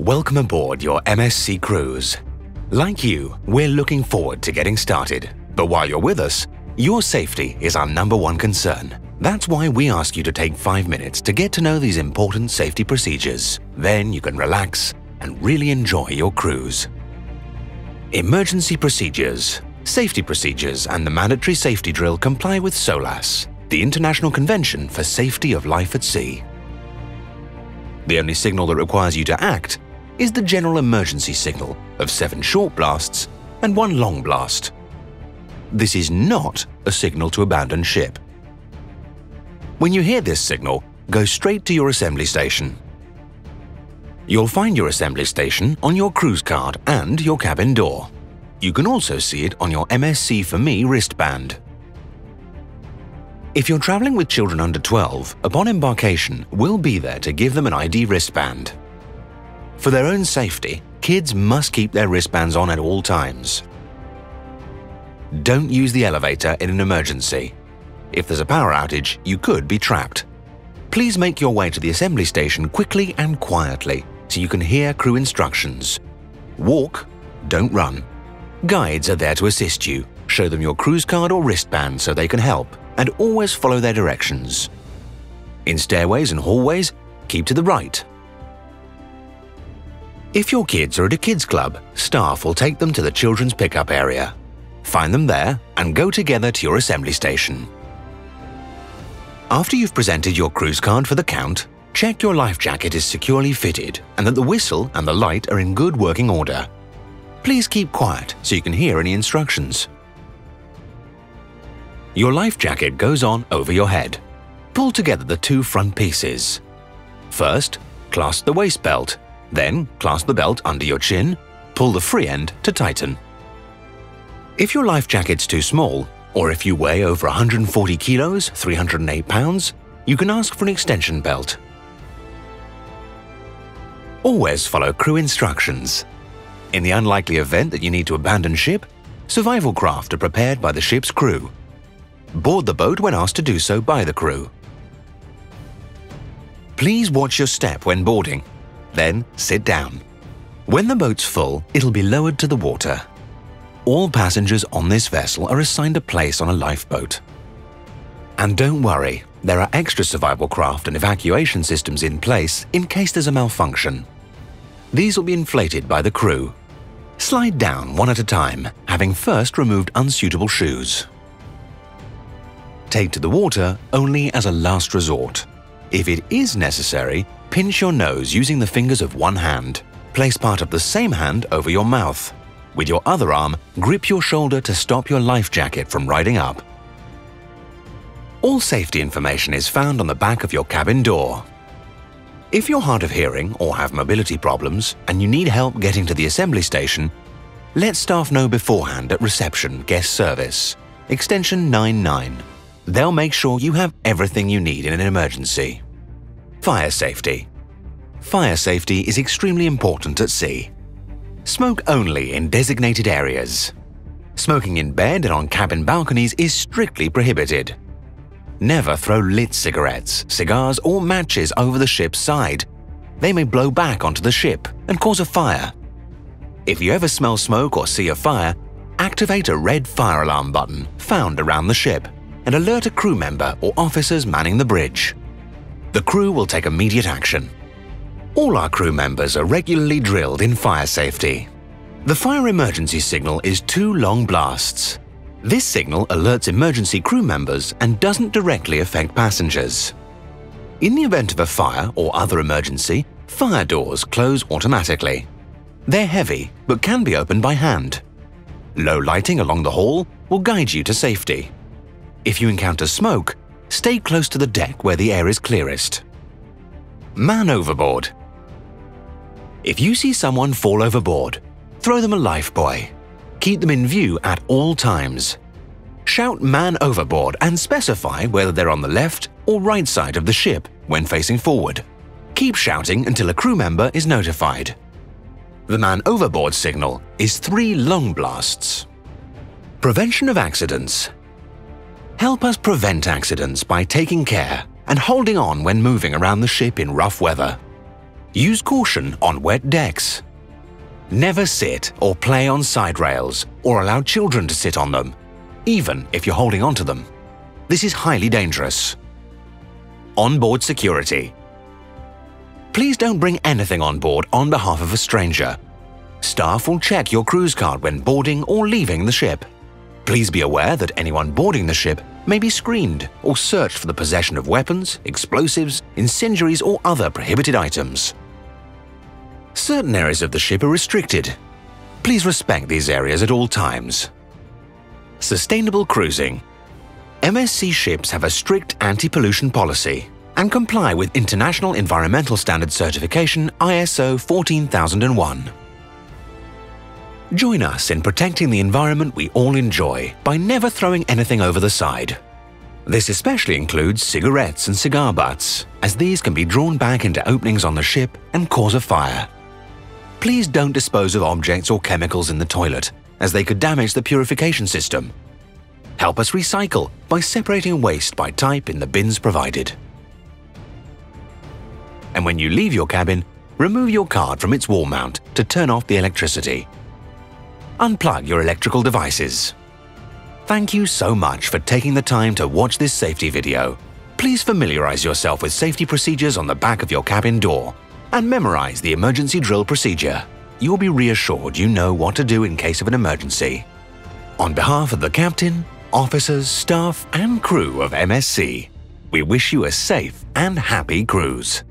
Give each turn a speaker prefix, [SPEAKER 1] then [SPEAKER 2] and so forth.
[SPEAKER 1] Welcome aboard your MSC Cruise. Like you, we're looking forward to getting started. But while you're with us, your safety is our #1 concern. That's why we ask you to take 5 minutes to get to know these important safety procedures. Then you can relax and really enjoy your cruise. Emergency procedures, safety procedures, and the mandatory safety drill comply with SOLAS, the International Convention for Safety of Life at Sea. The only signal that requires you to act is the general emergency signal of 7 short blasts and 1 long blast. This is not a signal to abandon ship. When you hear this signal, go straight to your assembly station. You'll find your assembly station on your cruise card and your cabin door. You can also see it on your MSC For Me wristband. If you're traveling with children under 12, upon embarkation, we'll be there to give them an ID wristband. For their own safety, kids must keep their wristbands on at all times. Don't use the elevator in an emergency. If there's a power outage, you could be trapped. Please make your way to the assembly station quickly and quietly so you can hear crew instructions. Walk, don't run. Guides are there to assist you. Show them your cruise card or wristband so they can help, and always follow their directions. In stairways and hallways, keep to the right. If your kids are at a kids club, staff will take them to the children's pickup area. Find them there and go together to your assembly station. After you've presented your cruise card for the count, check your life jacket is securely fitted and that the whistle and the light are in good working order. Please keep quiet so you can hear any instructions. Your life jacket goes on over your head. Pull together the 2 front pieces. First, clasp the waist belt. Then, clasp the belt under your chin. Pull the free end to tighten. If your life jacket's too small, or if you weigh over 140 kilos, 308 pounds, you can ask for an extension belt. Always follow crew instructions. In the unlikely event that you need to abandon ship, survival craft are prepared by the ship's crew. Board the boat when asked to do so by the crew. Please watch your step when boarding. Then sit down. When the boat's full, it'll be lowered to the water. All passengers on this vessel are assigned a place on a lifeboat. And don't worry, there are extra survival craft and evacuation systems in place in case there's a malfunction. These will be inflated by the crew. Slide down one at a time, having first removed unsuitable shoes. Take to the water only as a last resort. If it is necessary, pinch your nose using the fingers of one hand. Place part of the same hand over your mouth. With your other arm, grip your shoulder to stop your life jacket from riding up. All safety information is found on the back of your cabin door. If you're hard of hearing or have mobility problems and you need help getting to the assembly station, let staff know beforehand at reception guest service, extension 99. They'll make sure you have everything you need in an emergency. Fire safety. Fire safety is extremely important at sea. Smoke only in designated areas. Smoking in bed and on cabin balconies is strictly prohibited. Never throw lit cigarettes, cigars, or matches over the ship's side. They may blow back onto the ship and cause a fire. If you ever smell smoke or see a fire, activate a red fire alarm button found around the ship and alert a crew member or officers manning the bridge. The crew will take immediate action. All our crew members are regularly drilled in fire safety. The fire emergency signal is 2 long blasts. This signal alerts emergency crew members and doesn't directly affect passengers. In the event of a fire or other emergency, fire doors close automatically. They're heavy but can be opened by hand. Low lighting along the hall will guide you to safety. If you encounter smoke, stay close to the deck where the air is clearest. Man overboard. If you see someone fall overboard, throw them a lifebuoy. Keep them in view at all times. Shout "man overboard" and specify whether they're on the left or right side of the ship when facing forward. Keep shouting until a crew member is notified. The man overboard signal is 3 long blasts. Prevention of accidents. Help us prevent accidents by taking care and holding on when moving around the ship in rough weather. Use caution on wet decks. Never sit or play on side rails or allow children to sit on them, even if you're holding onto them. This is highly dangerous. Onboard security. Please don't bring anything on board on behalf of a stranger. Staff will check your cruise card when boarding or leaving the ship. Please be aware that anyone boarding the ship may be screened or searched for the possession of weapons, explosives, incendiaries or other prohibited items. Certain areas of the ship are restricted. Please respect these areas at all times. Sustainable cruising. MSC ships have a strict anti-pollution policy and comply with International Environmental Standard Certification ISO 14001. Join us in protecting the environment we all enjoy by never throwing anything over the side. This especially includes cigarettes and cigar butts, as these can be drawn back into openings on the ship and cause a fire. Please don't dispose of objects or chemicals in the toilet, as they could damage the purification system. Help us recycle by separating waste by type in the bins provided. And when you leave your cabin, remove your card from its wall mount to turn off the electricity. Unplug your electrical devices. Thank you so much for taking the time to watch this safety video. Please familiarize yourself with safety procedures on the back of your cabin door and memorize the emergency drill procedure. You'll be reassured you know what to do in case of an emergency. On behalf of the captain, officers, staff and crew of MSC, we wish you a safe and happy cruise.